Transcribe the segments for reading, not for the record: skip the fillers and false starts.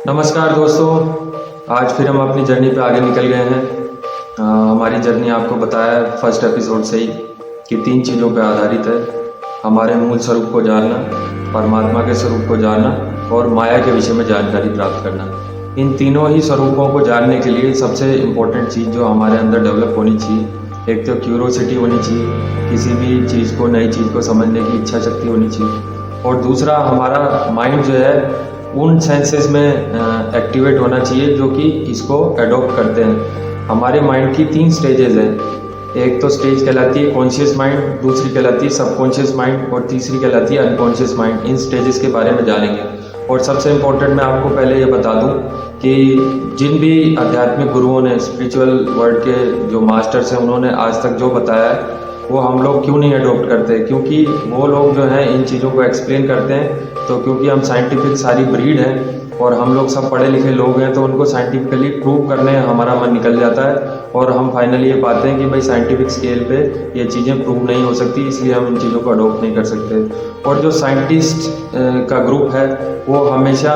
नमस्कार दोस्तों। आज फिर हम अपनी जर्नी पे आगे निकल गए हैं। हमारी जर्नी आपको बताया फर्स्ट एपिसोड से ही कि 3 चीज़ों पर आधारित है। हमारे मूल स्वरूप को जानना, परमात्मा के स्वरूप को जानना और माया के विषय में जानकारी प्राप्त करना। इन तीनों ही स्वरूपों को जानने के लिए सबसे इम्पोर्टेंट चीज़ जो हमारे अंदर डेवलप होनी चाहिए, एक तो क्यूरोसिटी होनी चाहिए, किसी भी चीज़ को, नई चीज़ को समझने की इच्छा शक्ति होनी चाहिए। और दूसरा, हमारा माइंड जो है उन सेंसेस में एक्टिवेट होना चाहिए जो कि इसको एडॉप्ट करते हैं। हमारे माइंड की 3 स्टेजेस हैं। एक तो स्टेज कहलाती है कॉन्शियस माइंड, दूसरी कहलाती है सबकॉन्शियस माइंड और तीसरी कहलाती है अनकॉन्शियस माइंड। इन स्टेजेस के बारे में जानेंगे। और सबसे इम्पोर्टेंट, मैं आपको पहले ये बता दूं कि जिन भी आध्यात्मिक गुरुओं ने, स्पिरिचुअल वर्ल्ड के जो मास्टर्स हैं, उन्होंने आज तक जो बताया है वो हम लोग क्यों नहीं अडोप्ट करते। क्योंकि वो लोग जो हैं इन चीज़ों को एक्सप्लेन करते हैं तो क्योंकि हम साइंटिफिक सारी ब्रीड हैं और हम लोग सब पढ़े लिखे लोग हैं, तो उनको साइंटिफिकली प्रूव करने हमारा मन निकल जाता है और हम फाइनली ये पाते हैं कि भाई साइंटिफिक स्केल पे ये चीज़ें प्रूव नहीं हो सकती, इसलिए हम इन चीज़ों को अडोप्ट नहीं कर सकते। और जो साइंटिस्ट का ग्रुप है वो हमेशा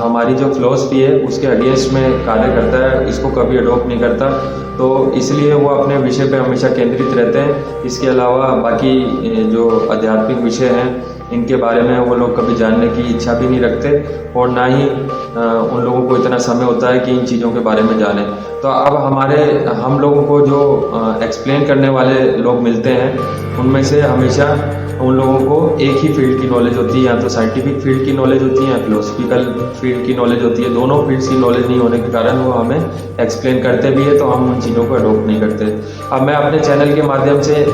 हमारी जो फिलॉसफी है उसके अगेंस्ट में कार्य करता है, इसको कभी अडोप्ट नहीं करता। तो इसलिए वो अपने विषय पे हमेशा केंद्रित रहते हैं। इसके अलावा बाकी जो आध्यात्मिक विषय हैं इनके बारे में वो लोग कभी जानने की इच्छा भी नहीं रखते और ना ही उन लोगों को इतना समय होता है कि इन चीज़ों के बारे में जाने। तो अब हम लोगों को जो एक्सप्लेन करने वाले लोग मिलते हैं उनमें से हमेशा उन लोगों को एक ही फील्ड की नॉलेज होती है, या तो साइंटिफिक फील्ड की नॉलेज होती है या फिलोसफिकल फील्ड की नॉलेज होती है। दोनों फील्ड्स की नॉलेज नहीं होने के कारण वो हमें एक्सप्लेन करते भी है तो हम उन चीज़ों को अडोप्ट नहीं करते। अब मैं अपने चैनल के माध्यम से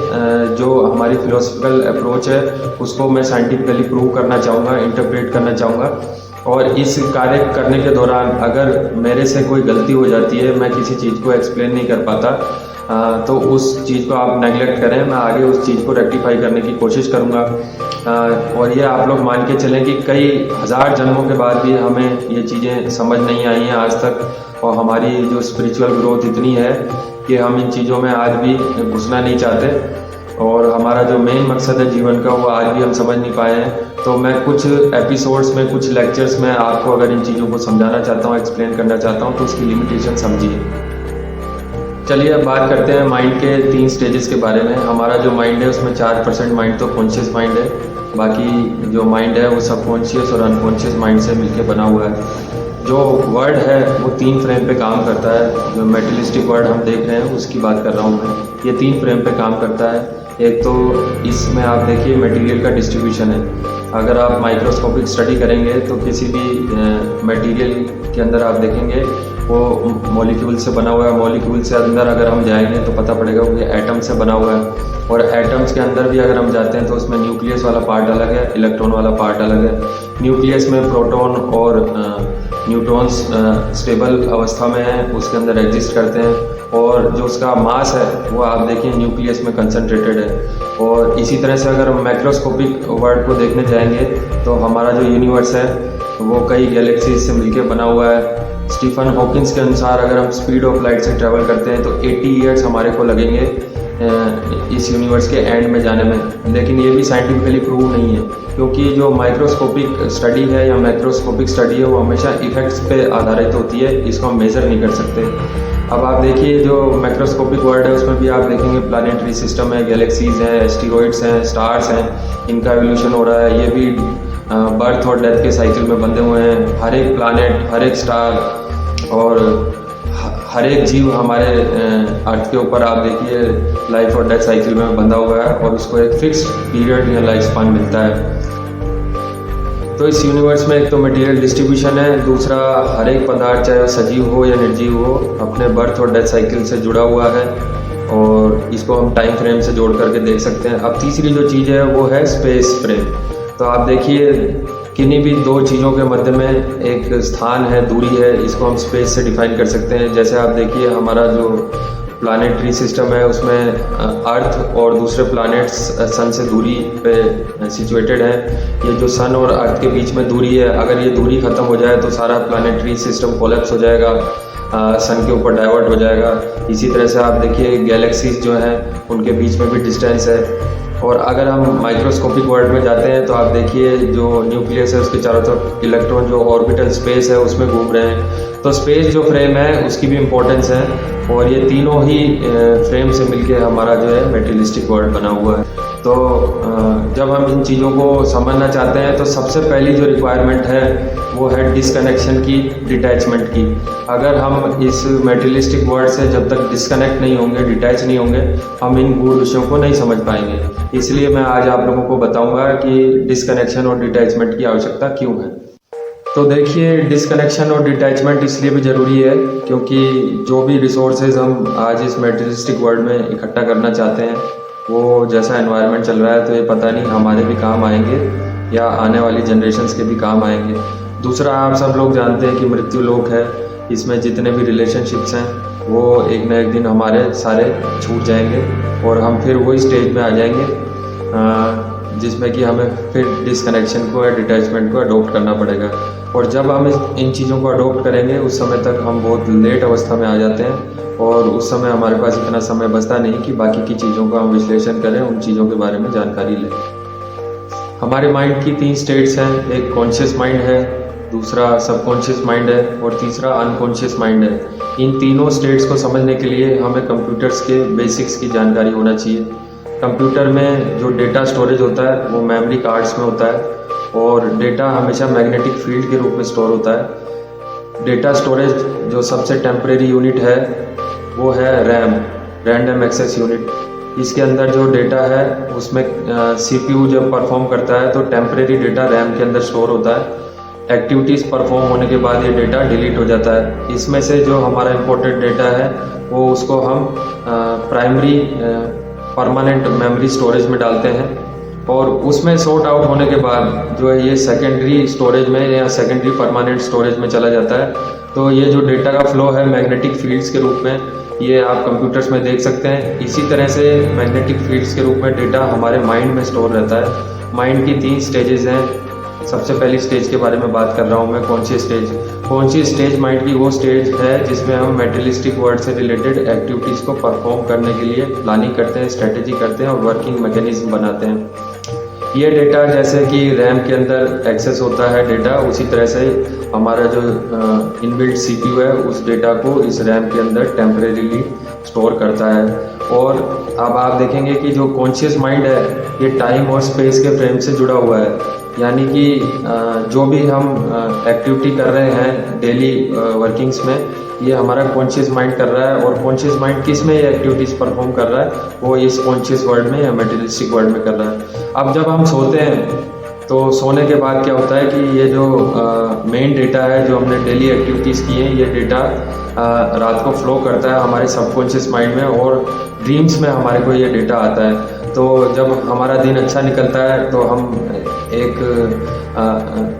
जो हमारी फिलोसफिकल अप्रोच है उसको मैं साइंटिफिकली प्रूव करना चाहूँगा, इंटरप्रेट करना चाहूँगा। और इस कार्य करने के दौरान अगर मेरे से कोई गलती हो जाती है, मैं किसी चीज़ को एक्सप्लेन नहीं कर पाता, तो उस चीज़ को आप नेगलेक्ट करें। मैं आगे उस चीज़ को रेक्टिफाई करने की कोशिश करूँगा। और ये आप लोग मान के चलें कि कई हज़ार जन्मों के बाद भी हमें ये चीज़ें समझ नहीं आई हैं आज तक। और हमारी जो स्पिरिचुअल ग्रोथ इतनी है कि हम इन चीज़ों में आज भी घुसना नहीं चाहते और हमारा जो मेन मकसद है जीवन का वो आज भी हम समझ नहीं पाए हैं। तो मैं कुछ एपिसोड्स में, कुछ लेक्चर्स में आपको अगर इन चीज़ों को समझाना चाहता हूँ, एक्सप्लेन करना चाहता हूँ, तो उसकी लिमिटेशन समझिए। चलिए अब बात करते हैं माइंड के 3 स्टेजेस के बारे में। हमारा जो माइंड है उसमें 4% माइंड तो कॉन्शियस माइंड है, बाकी जो माइंड है वो सबकॉन्शियस और अनकॉन्शियस माइंड से मिलकर बना हुआ है। जो वर्ड है वो 3 फ्रेम पे काम करता है। जो मेटेरियलिस्टिक वर्ड हम देख रहे हैं उसकी बात कर रहा हूँ मैं। ये 3 फ्रेम पे काम करता है। एक तो इसमें आप देखिए मटेरियल का डिस्ट्रीब्यूशन है। अगर आप माइक्रोस्कोपिक स्टडी करेंगे तो किसी भी मटेरियल के अंदर आप देखेंगे वो मॉलिक्यूल से बना हुआ है। मॉलिक्यूल से अंदर अगर हम जाएंगे तो पता पड़ेगा वो एटम से बना हुआ है। और एटम्स के अंदर भी अगर हम जाते हैं तो उसमें न्यूक्लियस वाला पार्ट अलग है, इलेक्ट्रॉन वाला पार्ट अलग है। न्यूक्लियस में प्रोटॉन और न्यूट्रॉन्स स्टेबल अवस्था में हैं, उसके अंदर एग्जिस्ट करते हैं। और जो उसका मास है वो आप देखिए न्यूक्लियस में कंसंट्रेटेड है। और इसी तरह से अगर हम मैक्रोस्कोपिक वर्ल्ड को देखने जाएंगे तो हमारा जो यूनिवर्स है वो कई गैलेक्सीज से मिलकर बना हुआ है। स्टीफन हॉकिंस के अनुसार अगर हम स्पीड ऑफ लाइट से ट्रैवल करते हैं तो 80 ईयर्स हमारे को लगेंगे इस यूनिवर्स के एंड में जाने में। लेकिन ये भी साइंटिफिकली प्रूव नहीं है, क्योंकि जो माइक्रोस्कोपिक स्टडी है या मैक्रोस्कोपिक स्टडी है वो हमेशा इफेक्ट्स पे आधारित होती है, इसको हम मेज़र नहीं कर सकते। अब आप देखिए जो मैक्रोस्कोपिक वर्ल्ड है उसमें भी आप देखेंगे प्लानिटरी सिस्टम है, गैलेक्सीज हैं, एस्टेरॉइड्स हैं, स्टार्स हैं, इनका एवोल्यूशन हो रहा है। ये भी बर्थ और डेथ के साइकिल में बंधे हुए हैं। हर एक प्लानेट, हर एक स्टार और हर एक जीव हमारे अर्थ के ऊपर आप देखिए लाइफ और डेथ साइकिल में बंधा हुआ है और उसको एक फिक्स्ड पीरियड या लाइफ स्पान मिलता है। तो इस यूनिवर्स में एक तो मटेरियल डिस्ट्रीब्यूशन है, दूसरा हर एक पदार्थ चाहे वो सजीव हो या निर्जीव हो अपने बर्थ और डेथ साइकिल से जुड़ा हुआ है और इसको हम टाइम फ्रेम से जोड़ करके देख सकते हैं। अब तीसरी जो चीज़ है वो है स्पेस फ्रेम। तो आप देखिए किन्हीं भी 2 चीज़ों के मध्य में एक स्थान है, दूरी है, इसको हम स्पेस से डिफाइन कर सकते हैं। जैसे आप देखिए हमारा जो प्लानिटरी सिस्टम है उसमें अर्थ और दूसरे प्लैनेट्स सन से दूरी पे सिचुएटेड है। ये जो सन और अर्थ के बीच में दूरी है, अगर ये दूरी ख़त्म हो जाए तो सारा प्लानिटरी सिस्टम कोलैप्स हो जाएगा, सन के ऊपर डाइवर्ट हो जाएगा। इसी तरह से आप देखिए गैलेक्सीज जो हैं उनके बीच में भी डिस्टेंस है। और अगर हम माइक्रोस्कोपिक वर्ल्ड में जाते हैं तो आप देखिए जो न्यूक्लियस है उसके चारों तरफ इलेक्ट्रॉन जो ऑर्बिटल स्पेस है उसमें घूम रहे हैं। तो स्पेस जो फ्रेम है उसकी भी इम्पोर्टेंस है, और ये तीनों ही फ्रेम से मिलके हमारा जो है मेटेरियलिस्टिक वर्ल्ड बना हुआ है। तो जब हम इन चीज़ों को समझना चाहते हैं तो सबसे पहली जो रिक्वायरमेंट है वो है डिसकनेक्शन की, डिटैचमेंट की। अगर हम इस मेटेरियलिस्टिक वर्ल्ड से जब तक डिसकनेक्ट नहीं होंगे, डिटैच नहीं होंगे, हम इन गूढ़ विषयों को नहीं समझ पाएंगे। इसलिए मैं आज आप लोगों को बताऊंगा कि डिसकनेक्शन और डिटैचमेंट की आवश्यकता क्यों है। तो देखिए, डिसकनेक्शन और डिटैचमेंट इसलिए भी ज़रूरी है क्योंकि जो भी रिसोर्सेज हम आज इस मेटेरियलिस्टिक वर्ल्ड में इकट्ठा करना चाहते हैं वो जैसा एनवायरनमेंट चल रहा है तो ये पता नहीं हमारे भी काम आएंगे या आने वाली जनरेशन्स के भी काम आएंगे। दूसरा, आप सब लोग जानते हैं कि मृत्यु लोक है, इसमें जितने भी रिलेशनशिप्स हैं वो एक न एक दिन हमारे सारे छूट जाएंगे और हम फिर वही स्टेज में आ जाएंगे जिसमें कि हमें फिर डिसकनेक्शन को या डिटैचमेंट को अडॉप्ट करना पड़ेगा। और जब हम इन चीज़ों को अडॉप्ट करेंगे उस समय तक हम बहुत लेट अवस्था में आ जाते हैं और उस समय हमारे पास इतना समय बचता नहीं कि बाकी की चीज़ों का हम विश्लेषण करें, उन चीज़ों के बारे में जानकारी लें। हमारे माइंड की 3 स्टेट्स हैं, एक कॉन्शियस माइंड है, दूसरा सबकॉन्शियस माइंड है और तीसरा अनकॉन्शियस माइंड है। इन तीनों स्टेट्स को समझने के लिए हमें कंप्यूटर्स के बेसिक्स की जानकारी होना चाहिए। कंप्यूटर में जो डेटा स्टोरेज होता है वो मेमोरी कार्ड्स में होता है और डेटा हमेशा मैग्नेटिक फील्ड के रूप में स्टोर होता है। डेटा स्टोरेज जो सबसे टेम्परेरी यूनिट है वो है रैम, रैंडम एक्सेस यूनिट। इसके अंदर जो डेटा है उसमें सीपीयू जब परफॉर्म करता है तो टेम्परेरी डेटा रैम के अंदर स्टोर होता है। एक्टिविटीज़ परफॉर्म होने के बाद ये डेटा डिलीट हो जाता है। इसमें से जो हमारा इम्पोर्टेंट डेटा है वो उसको हम प्राइमरी परमानेंट मेमोरी स्टोरेज में डालते हैं और उसमें सॉर्ट आउट होने के बाद जो है ये सेकेंडरी स्टोरेज में या सेकेंडरी परमानेंट स्टोरेज में चला जाता है। तो ये जो डेटा का फ्लो है मैग्नेटिक फील्ड्स के रूप में, ये आप कंप्यूटर्स में देख सकते हैं। इसी तरह से मैग्नेटिक फील्ड्स के रूप में डेटा हमारे माइंड में स्टोर रहता है। माइंड की 3 स्टेजेस हैं। सबसे पहली स्टेज के बारे में बात कर रहा हूँ मैं, conscious stage. Conscious stage mind की वो स्टेज है जिसमें हम मेटेरियलिस्टिक वर्ल्ड से रिलेटेड एक्टिविटीज़ को परफॉर्म करने के लिए प्लानिंग करते हैं, स्ट्रेटेजी करते हैं और वर्किंग मैकेनिज्म बनाते हैं। ये डेटा जैसे कि रैम के अंदर एक्सेस होता है डेटा, उसी तरह से हमारा जो इनबिल्ट सीपीयू है उस डेटा को इस रैम के अंदर टेम्परेरीली स्टोर करता है। और अब आप देखेंगे कि जो कॉन्शियस माइंड है ये टाइम और स्पेस के फ्रेम से जुड़ा हुआ है, यानी कि जो भी हम एक्टिविटी कर रहे हैं डेली वर्किंग्स में ये हमारा कॉन्शियस माइंड कर रहा है। और कॉन्शियस माइंड किस में ये एक्टिविटीज़ परफॉर्म कर रहा है, वो इस कॉन्शियस वर्ल्ड में या मेटेरियलिस्टिक वर्ल्ड में कर रहा है। अब जब हम सोते हैं तो सोने के बाद क्या होता है कि ये जो मेन डेटा है जो हमने डेली एक्टिविटीज़ की हैं ये डेटा रात को फ्लो करता है हमारे सबकॉन्शियस माइंड में और ड्रीम्स में हमारे को ये डेटा आता है। तो जब हमारा दिन अच्छा निकलता है तो हम एक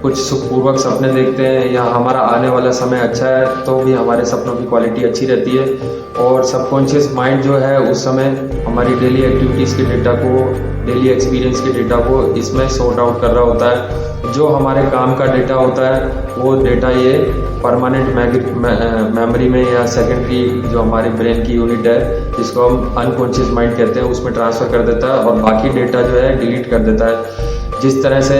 कुछ सुखपूर्वक सपने देखते हैं या हमारा आने वाला समय अच्छा है तो भी हमारे सपनों की क्वालिटी अच्छी रहती है। और सबकॉन्शियस माइंड जो है उस समय हमारी डेली एक्टिविटीज़ के डेटा को, डेली एक्सपीरियंस के डेटा को इसमें सॉर्ट आउट कर रहा होता है। जो हमारे काम का डेटा होता है वो डेटा ये परमानेंट मेमोरी में या सेकेंडरी जो हमारे ब्रेन की यूनिट है जिसको हम अनकॉन्शियस माइंड कहते हैं उसमें ट्रांसफ़र कर देता है और बाकी डेटा जो है डिलीट कर देता है। जिस तरह से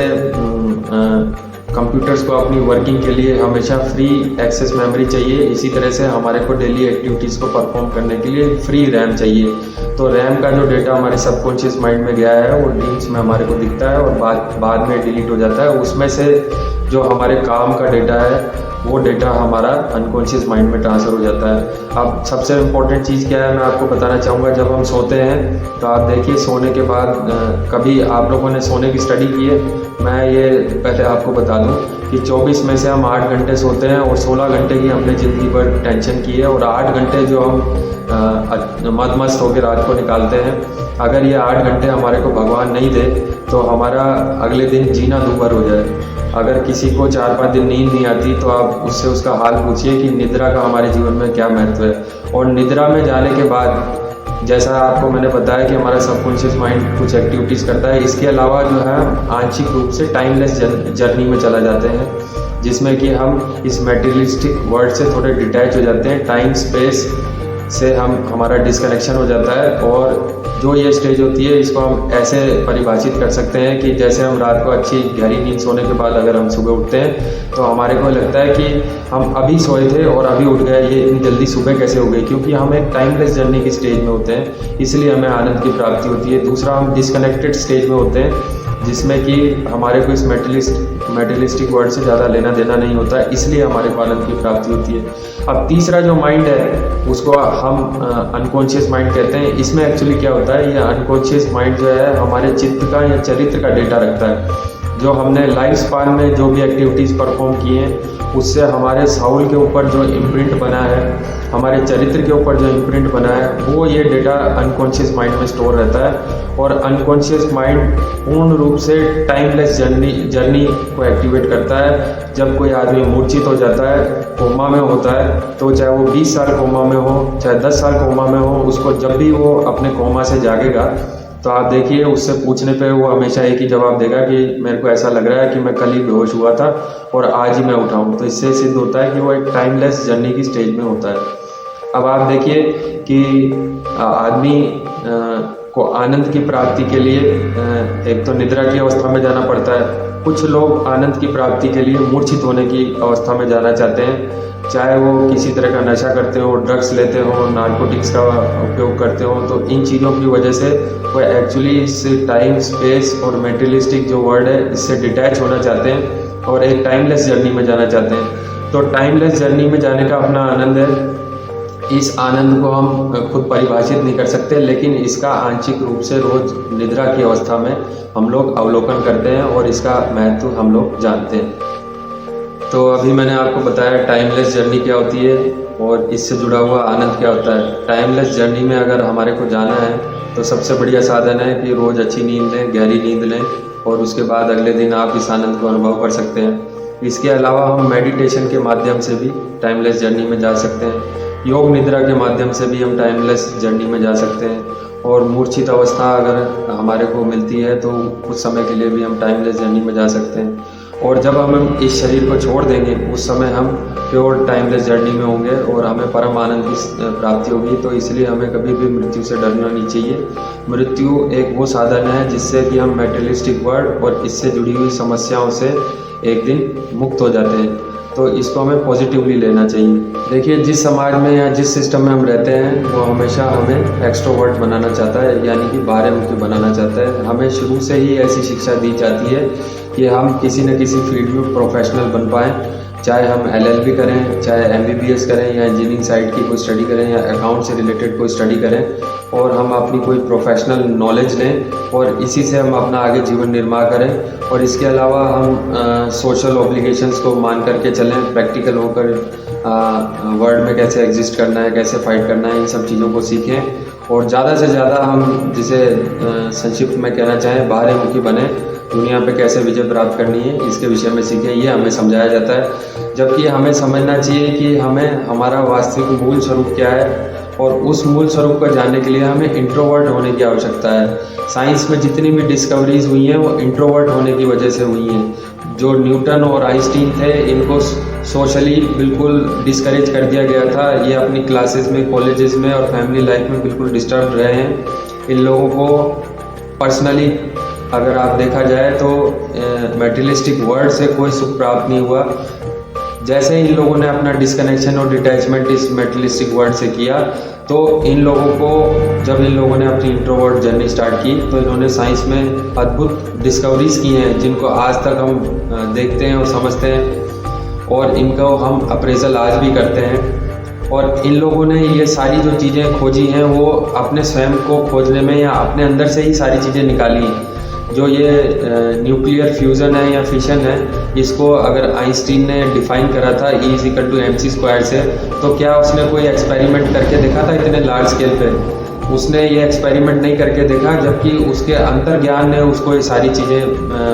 कंप्यूटर्स को अपनी वर्किंग के लिए हमेशा फ्री एक्सेस मेमोरी चाहिए, इसी तरह से हमारे को डेली एक्टिविटीज़ को परफॉर्म करने के लिए फ्री रैम चाहिए। तो रैम का जो डेटा हमारे सबकॉन्शियस माइंड में गया है वो ड्रीम्स में हमारे को दिखता है और बाद में डिलीट हो जाता है। उसमें से जो हमारे काम का डेटा है वो डेटा हमारा अनकॉन्शियस माइंड में ट्रांसफ़र हो जाता है। अब सबसे इम्पोर्टेंट चीज़ क्या है मैं आपको बताना चाहूँगा। जब हम सोते हैं तो आप देखिए सोने के बाद कभी आप लोगों ने सोने की स्टडी की है? मैं ये पहले आपको बता दूं कि 24 में से हम 8 घंटे सोते हैं और 16 घंटे की हमने ज़िंदगी पर टेंशन की है और 8 घंटे जो हम मस्त होकर रात को निकालते हैं। अगर ये 8 घंटे हमारे को भगवान नहीं दे तो हमारा अगले दिन जीना दूभर हो जाए। अगर किसी को 4-5 दिन नींद नहीं आती तो आप उससे उसका हाल पूछिए कि निद्रा का हमारे जीवन में क्या महत्व है। और निद्रा में जाने के बाद जैसा आपको मैंने बताया कि हमारा सबकॉन्शियस माइंड कुछ एक्टिविटीज़ करता है, इसके अलावा जो है आंशिक रूप से टाइमलेस जर्नी में चला जाते हैं जिसमें कि हम इस मटेरियलिस्टिक वर्ल्ड से थोड़े डिटैच हो जाते हैं। टाइम स्पेस से हमारा डिस्कनेक्शन हो जाता है। और जो ये स्टेज होती है इसको हम ऐसे परिभाषित कर सकते हैं कि जैसे हम रात को अच्छी गहरी नींद सोने के बाद अगर हम सुबह उठते हैं तो हमारे को लगता है कि हम अभी सोए थे और अभी उठ गए, ये इतनी जल्दी सुबह कैसे हो गई, क्योंकि हम एक टाइमलेस जर्नी की स्टेज में होते हैं, इसलिए हमें आनंद की प्राप्ति होती है। दूसरा, हम डिस्कनेक्टेड स्टेज में होते हैं जिसमें कि हमारे को इस मेटेरियलिस्टिक वर्ल्ड से ज़्यादा लेना देना नहीं होता है, इसलिए हमारे को आनंद की प्राप्ति होती है। अब तीसरा जो माइंड है उसको हम अनकॉन्शियस माइंड कहते हैं। इसमें एक्चुअली क्या होता है, ये अनकॉन्शियस माइंड जो है हमारे चित्त का या चरित्र का डेटा रखता है। जो हमने लाइफ स्पान में जो भी एक्टिविटीज़ परफॉर्म की हैं उससे हमारे साउल के ऊपर जो इम्प्रिंट बना है, हमारे चरित्र के ऊपर जो इम्प्रिंट बना है, वो ये डेटा अनकॉन्शियस माइंड में स्टोर रहता है। और अनकॉन्शियस माइंड पूर्ण रूप से टाइमलेस जर्नी को एक्टिवेट करता है। जब कोई आदमी मूर्छित हो जाता है, कोमा में होता है, तो चाहे वो 20 साल कोमा में हो, चाहे 10 साल कोमा में हो, उसको जब भी वो अपने कोमा से जागेगा तो आप देखिए उससे पूछने पे वो हमेशा एक ही जवाब देगा कि मेरे को ऐसा लग रहा है कि मैं कल ही बेहोश हुआ था और आज ही मैं उठा हूँ। तो इससे सिद्ध होता है कि वो एक टाइमलेस जर्नी की स्टेज में होता है। अब आप देखिए कि आदमी को आनंद की प्राप्ति के लिए एक तो निद्रा की अवस्था में जाना पड़ता है। कुछ लोग आनंद की प्राप्ति के लिए मूर्छित होने की अवस्था में जाना चाहते हैं, चाहे वो किसी तरह का नशा करते हो, ड्रग्स लेते हो, नारकोटिक्स का उपयोग करते हो। तो इन चीज़ों की वजह से वो एक्चुअली इस टाइम स्पेस और मेटेरियलिस्टिक जो वर्ल्ड है इससे डिटैच होना चाहते हैं और एक टाइमलेस जर्नी में जाना चाहते हैं। तो टाइमलेस जर्नी में जाने का अपना आनंद है। इस आनंद को हम खुद परिभाषित नहीं कर सकते, लेकिन इसका आंशिक रूप से रोज निद्रा की अवस्था में हम लोग अवलोकन करते हैं और इसका महत्व हम लोग जानते हैं। तो अभी मैंने आपको बताया टाइमलेस जर्नी क्या होती है और इससे जुड़ा हुआ आनंद क्या होता है। टाइमलेस जर्नी में अगर हमारे को जाना है तो सबसे बढ़िया साधन है कि रोज़ अच्छी नींद लें, गहरी नींद लें और उसके बाद अगले दिन आप इस आनंद को अनुभव कर सकते हैं। इसके अलावा हम मेडिटेशन के माध्यम से भी टाइमलेस जर्नी में जा सकते हैं। योग निद्रा के माध्यम से भी हम टाइमलेस जर्नी में जा सकते हैं। और मूर्छित अवस्था अगर हमारे को मिलती है तो कुछ समय के लिए भी हम टाइमलेस जर्नी में जा सकते हैं। और जब हम इस शरीर को छोड़ देंगे उस समय हम प्योर टाइमलेस जर्नी में होंगे और हमें परम आनंद की प्राप्ति होगी। तो इसलिए हमें कभी भी मृत्यु से डरना नहीं चाहिए। मृत्यु एक वो साधन है जिससे कि हम मेटेरियलिस्टिक वर्ल्ड और इससे जुड़ी हुई समस्याओं से एक दिन मुक्त हो जाते हैं। तो इसको हमें पॉजिटिवली लेना चाहिए। देखिए, जिस समाज में या जिस सिस्टम में हम रहते हैं वो हमेशा हमें एक्सट्रोवर्ट बनाना चाहता है, यानी कि बाहरमुखी बनाना चाहता है। हमें शुरू से ही ऐसी शिक्षा दी जाती है कि हम किसी न किसी फील्ड में प्रोफेशनल बन पाएँ, चाहे हम LLB करें, चाहे MBBS करें या इंजीनियरिंग साइड की कोई स्टडी करें या अकाउंट से रिलेटेड कोई स्टडी करें, और हम अपनी कोई प्रोफेशनल नॉलेज लें और इसी से हम अपना आगे जीवन निर्वाह करें। और इसके अलावा हम सोशल ऑब्लिगेशंस को मान करके चलें, प्रैक्टिकल होकर वर्ल्ड में कैसे एग्जिस्ट करना है, कैसे फाइट करना है, इन सब चीज़ों को सीखें। और ज़्यादा से ज़्यादा हम जिसे संक्षिप्त में कहना चाहें बाहरमुखी बने, दुनिया पे कैसे विजय प्राप्त करनी है इसके विषय में सीखें, ये हमें समझाया जाता है। जबकि हमें समझना चाहिए कि हमें हमारा वास्तविक मूल स्वरूप क्या है और उस मूल स्वरूप को जानने के लिए हमें इंट्रोवर्ट होने की आवश्यकता है। साइंस में जितनी भी डिस्कवरीज हुई हैं वो इंट्रोवर्ट होने की वजह से हुई हैं। जो न्यूटन और आइंस्टीन थे इनको सोशली बिल्कुल डिस्करेज कर दिया गया था। ये अपनी क्लासेस में, कॉलेजेस में और फैमिली लाइफ में बिल्कुल डिस्टर्ब रहे हैं। इन लोगों को पर्सनली अगर आप देखा जाए तो मेटेरियलिस्टिक वर्ल्ड से कोई सुख प्राप्त नहीं हुआ। जैसे इन लोगों ने अपना डिस्कनेक्शन और डिटैचमेंट इस मेटेरियलिस्टिक वर्ल्ड से किया, तो इन लोगों को जब इन लोगों ने अपनी इंट्रोवर्ट जर्नी स्टार्ट की तो इन्होंने साइंस में अद्भुत डिस्कवरीज की हैं जिनको आज तक हम देखते हैं और समझते हैं और इनको हम अप्रेजल आज भी करते हैं। और इन लोगों ने ये सारी जो चीज़ें खोजी हैं वो अपने स्वयं को खोजने में या अपने अंदर से ही सारी चीज़ें निकाली हैं। जो ये न्यूक्लियर फ्यूज़न है या फिशन है, इसको अगर आइंस्टीन ने डिफाइन करा था E=mc² से, तो क्या उसने कोई एक्सपेरिमेंट करके देखा था इतने लार्ज स्केल पे? उसने ये एक्सपेरिमेंट नहीं करके देखा, जबकि उसके अंतर्ज्ञान ने उसको ये सारी चीज़ें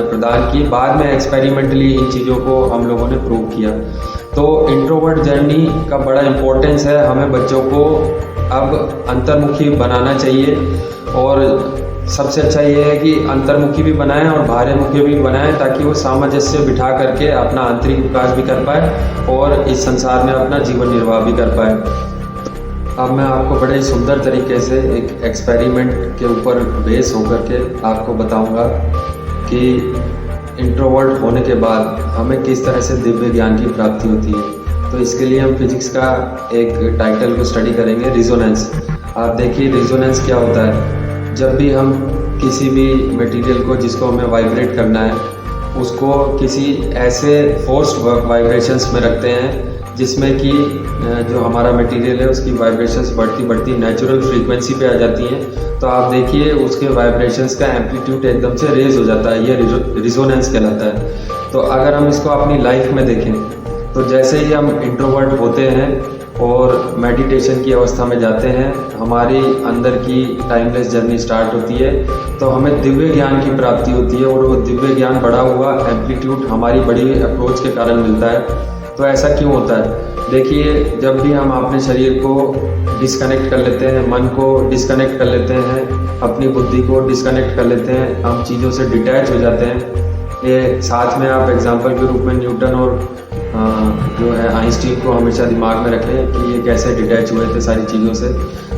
प्रदान की। बाद में एक्सपेरिमेंटली इन चीज़ों को हम लोगों ने प्रूव किया। तो इंट्रोवर्ट जर्नी का बड़ा इम्पोर्टेंस है। हमें बच्चों को अब अंतर्मुखी बनाना चाहिए और सबसे अच्छा ये है कि अंतर्मुखी भी बनाएं और बाहरमुखी भी बनाएं, ताकि वो सामंजस्य बिठा करके अपना आंतरिक विकास भी कर पाए और इस संसार में अपना जीवन निर्वाह भी कर पाए। अब मैं आपको बड़े सुंदर तरीके से एक एक्सपेरिमेंट के ऊपर बेस होकर के आपको बताऊंगा कि इंट्रोवर्ट होने के बाद हमें किस तरह से दिव्य ज्ञान की प्राप्ति होती है। तो इसके लिए हम फिजिक्स का एक टाइटल को स्टडी करेंगे, रिजोनेंस। आप देखिए रिजोनेंस क्या होता है। जब भी हम किसी भी मटेरियल को जिसको हमें वाइब्रेट करना है उसको किसी ऐसे फोर्स वाइब्रेशंस में रखते हैं जिसमें कि जो हमारा मटेरियल है उसकी वाइब्रेशंस बढ़ती बढ़ती नेचुरल फ्रीक्वेंसी पे आ जाती हैं। तो आप देखिए उसके वाइब्रेशंस का एम्पलीट्यूड एकदम से रेज हो जाता है, ये रिजोनेंस कहलाता है। तो अगर हम इसको अपनी लाइफ में देखें तो जैसे ही हम इंट्रोवर्ट होते हैं और मेडिटेशन की अवस्था में जाते हैं, हमारी अंदर की टाइमलेस जर्नी स्टार्ट होती है, तो हमें दिव्य ज्ञान की प्राप्ति होती है और वो दिव्य ज्ञान बढ़ा हुआ एम्पलीट्यूड हमारी बड़ी अप्रोच के कारण मिलता है। तो ऐसा क्यों होता है? देखिए, जब भी हम अपने शरीर को डिस्कनेक्ट कर लेते हैं, मन को डिस्कनेक्ट कर लेते हैं, अपनी बुद्धि को डिस्कनेक्ट कर लेते हैं, हम चीज़ों से डिटैच हो जाते हैं। ये साथ में आप एग्जांपल के रूप में न्यूटन और जो है आइंस्टीन को हमेशा दिमाग में रखें कि ये कैसे डिटैच हुए थे सारी चीज़ों से।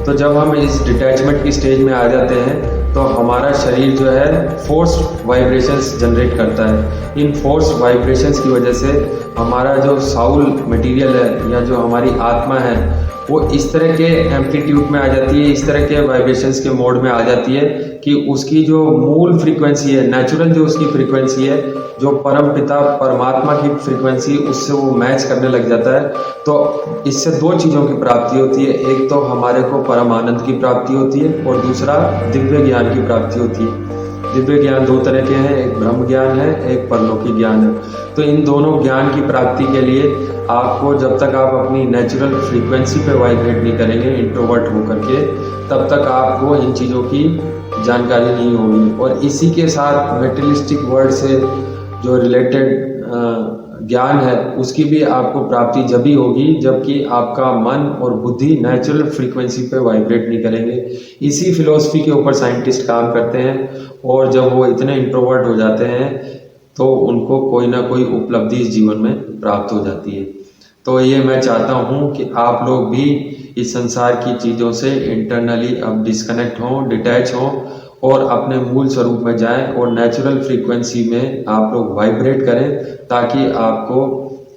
तो जब हम इस डिटैचमेंट की स्टेज में आ जाते हैं तो हमारा शरीर जो है फोर्स वाइब्रेशंस जनरेट करता है। इन फोर्स वाइब्रेशंस की वजह से हमारा जो साउल मटेरियल है या जो हमारी आत्मा है वो इस तरह के एम्पलीट्यूड में आ जाती है, इस तरह के वाइब्रेशंस के मोड में आ जाती है कि उसकी जो मूल फ्रीक्वेंसी है, नेचुरल जो उसकी फ्रीक्वेंसी है, जो परम पिता परमात्मा की फ्रीक्वेंसी, उससे वो मैच करने लग जाता है। तो इससे दो चीज़ों की प्राप्ति होती है, एक तो हमारे को परम आनंद की प्राप्ति होती है और दूसरा दिव्य ज्ञान की प्राप्ति होती है। दिव्य ज्ञान दो तरह के हैं, एक ब्रह्म ज्ञान है, एक परलौकिक ज्ञान है। तो इन दोनों ज्ञान की प्राप्ति के लिए आपको, जब तक आप अपनी नेचुरल फ्रीक्वेंसी पे वाइब्रेट नहीं करेंगे इंट्रोवर्ट होकर के, तब तक आपको इन चीज़ों की जानकारी नहीं होगी। और इसी के साथ मेटेरियलिस्टिक वर्ल्ड से जो रिलेटेड ज्ञान है उसकी भी आपको प्राप्ति जब ही होगी जबकि आपका मन और बुद्धि नेचुरल फ्रीक्वेंसी पे वाइब्रेट नहीं करेंगे। इसी फिलॉसफी के ऊपर साइंटिस्ट काम करते हैं और जब वो इतने इंट्रोवर्ट हो जाते हैं तो उनको कोई ना कोई उपलब्धि इस जीवन में प्राप्त हो जाती है। तो ये मैं चाहता हूँ कि आप लोग भी इस संसार की चीज़ों से इंटरनली अब डिस्कनेक्ट हों, डिटैच हों और अपने मूल स्वरूप में जाएं और नेचुरल फ्रीक्वेंसी में आप लोग वाइब्रेट करें ताकि आपको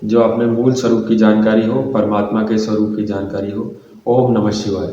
जो अपने मूल स्वरूप की जानकारी हो, परमात्मा के स्वरूप की जानकारी हो। ओम नमः शिवाय।